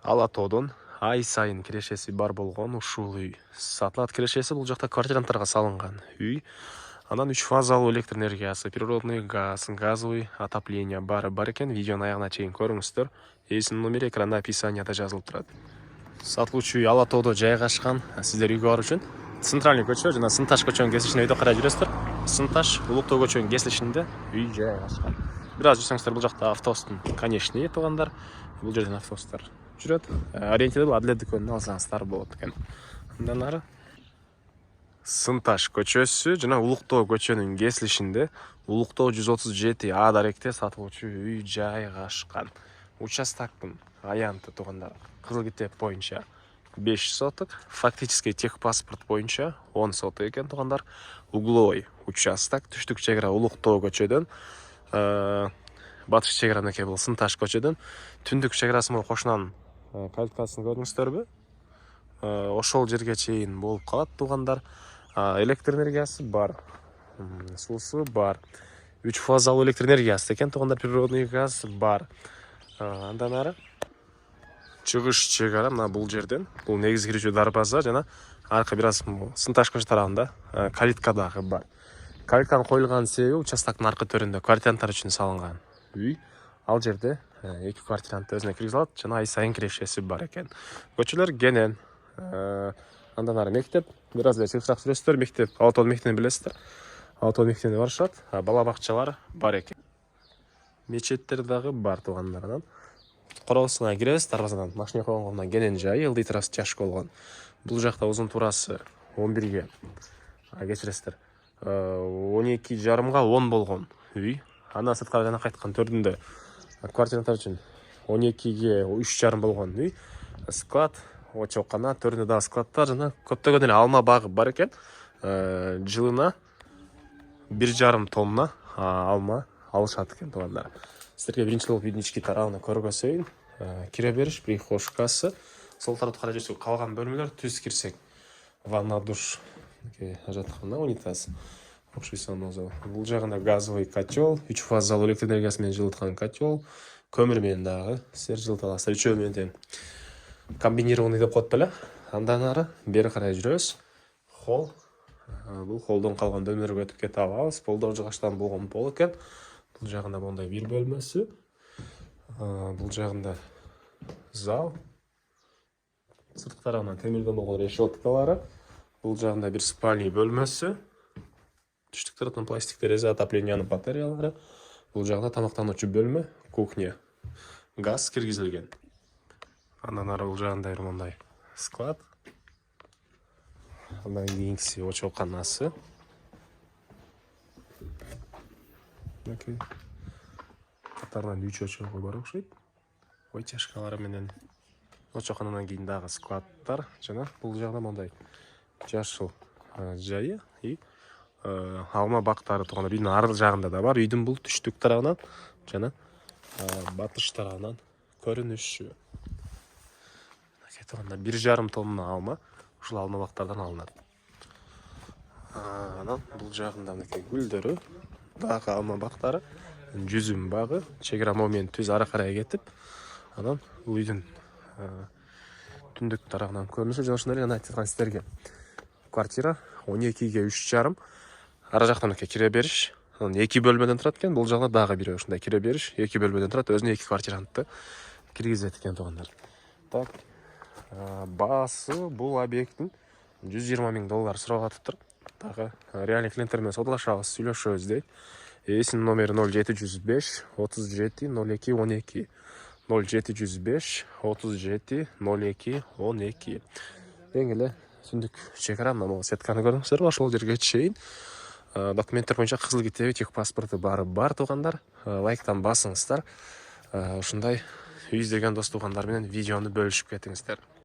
Ала тоодон ай сайын кирешеси бар болгон ушул үй сатылат. Кирешеси бул жакта квартиранттарга салынган үй. Анан 3 фазалуу электр энергиясы, природный газ, газовый отопление бар экен. Видеонун аягына чейин көрүңүздөр. Эсинин номери экранда описанияда жазылып турат. Сатылуучу үй Ала тоодо жайгашкан. Сиздер үйгө баруу үчүн центральный көчө жана Сынташ көчөнүн кесилишине өйдө карай жүрөсүздөр. Сынташ Улуктоо көчөнүн кесилишинде үй жайгашкан. Бир аз жүрсөңүздөр бул жакта автобустун конечный туугандар. Бул жерден автобустар жүрөт. Ориентирди Адлет дүкөнүнө алсаңыздар болот экен. Андан ары Сынташ көчөсү жана Улуктоо көчөнүн кесилишинде Улуктоо 137 А даректе сатылуучу үй жайгашкан. Участоктун аянты туугандар кызыл китеп боюнча 5 соток, фактически техпаспорт боюнча 10 соток экен туугандар. Угловой участок, түштүк чек ара Улуктоо көчөдөн, батыш чек ара бул Сынташ көчөдөн, түндүк чек арасы менен кошунан калиткасын көрдүңүздөрбү? Ошол жерге чейин болуп калат туугандар. Электр энергиясы бар, суусу бар. 3 фазалуу электр энергиясы экен туугандар, природный газ бар. Андан ары чыгыш чек ара мына бул жерден. Бул негизги кирүүчү дарбаза жана аркы бир аз Сынташ көчө тарабында калитка дагы бар. Калитканын коюлган себеби участоктун аркы төрүндө квартиранттар үчүн салынган үй. Ал жерде эки квартирант өзүнө киргизе алат жана ай сайын кирешеси бар экен. Көчөлөр кенен. Андан ары мектеп, бир аз эле чыгышак сүрөсүздөр. Мектеп, Ала тоодон мектебине билесиздер. Ала тоодон мектебине барышат. Бала бакчалар бар экен. Мечеттер дагы бар туугандар. Анан коробусуна киребиз, дарбазадан машина койгондон кенен жайы ылдый террасы чашка болгон. Бул жакта узун турасы 11ге кечиресиздер. 12,5 10 болгон үй. Андан сырткары жана кайткан төрдүндө квартиранттар үчүн 12ге 3,5 болгон үй. Склад, очоккана, төрүндө дагы складтар жана көптөгөн эле алма багы бар экен. Жылына 1,5 тонна алма алышат экен туугандар. Сиздерге биринчи болуп үйдүн ички тарабына көргөзөйүн. Кире бериш, прихожкасы. Сол тарапта карай жүрсөк, калган бөлмөлөр түз кирсек. Ванна, душ, жаткан унитаз. Общий санузел. Бул жагында газовый котел, 3 фазалуу электр энергиясы менен жылыткан котел, көмүр менен дагы сиздер жылыта аласыздар. Үчөө менен тең комбинированный деп коет беле. Андан ары бери карай жүрөбүз. Холл. Бул холлдон калган бөлмөлөргө өтүп кете алабыз. Полдор жыгачтан болгон пол экен. Бул жагында мондай бир бөлмөсү. Бул жагында зал. Сырткы тарабынан темирден болгон решеткалары. Бул жагында бир спальный бөлмөсү. Түштүк тараптан пластик терезе, отоплениянын батареялары. Бул жагында тамактануучу бөлмө, кухня. Газ киргизилген. Андан ары бул жагында мондай склад. Андан кийинкиси очокканасы. Катарынан 3 очокко бар окшойт. Ой чашкалары менен очоккандан кийин дагы складтар жана бул жагда мондай жашыл жайы и алма бактары туугандар. Үйдүн ар жагында да бар. Үйдүн бул түштүк тарабынан жана батыш тарабынан көрүнүшү. Туугандар 1,5 тонна алма ушул алма бактардан алынат. Анан бул жагында мынакей гүлдөрү, дагы алма бактары, жүзүм багы, чек ара момент түз ары карай кетип, анан бул үйдүн түндүк тарабынан көрүнүшү жана ушундай эле айткан сиздерге. Квартира 12ге 3,5. Ара жактан мынакей кире бериш. Анан 2 бөлмөдөн турат экен. Бул жагда дагы бир ушундай кире бериш, 2 бөлмөдөн турат. Өзүнө 2 квартирантты киргизет экен туугандар. Так. Баасы бул объекттин $120,000 сурап атыптыр. Дагы реальный клиенттер менен саудалашабыз, сүйлөшөбүз дейт. Эсинин номери 0705 37 02 12. 0705 37 02 12. Эң эле түндүк чек ара могу сетканы көрүңүздөр. Ошол жерге чейин документтер боюнча кызыл китеби, техпаспорту бар туугандар. Лайктан басыңыздар. Ушундай үй издеген дос туугандар менен видеону бөлүшүп кетиңиздер.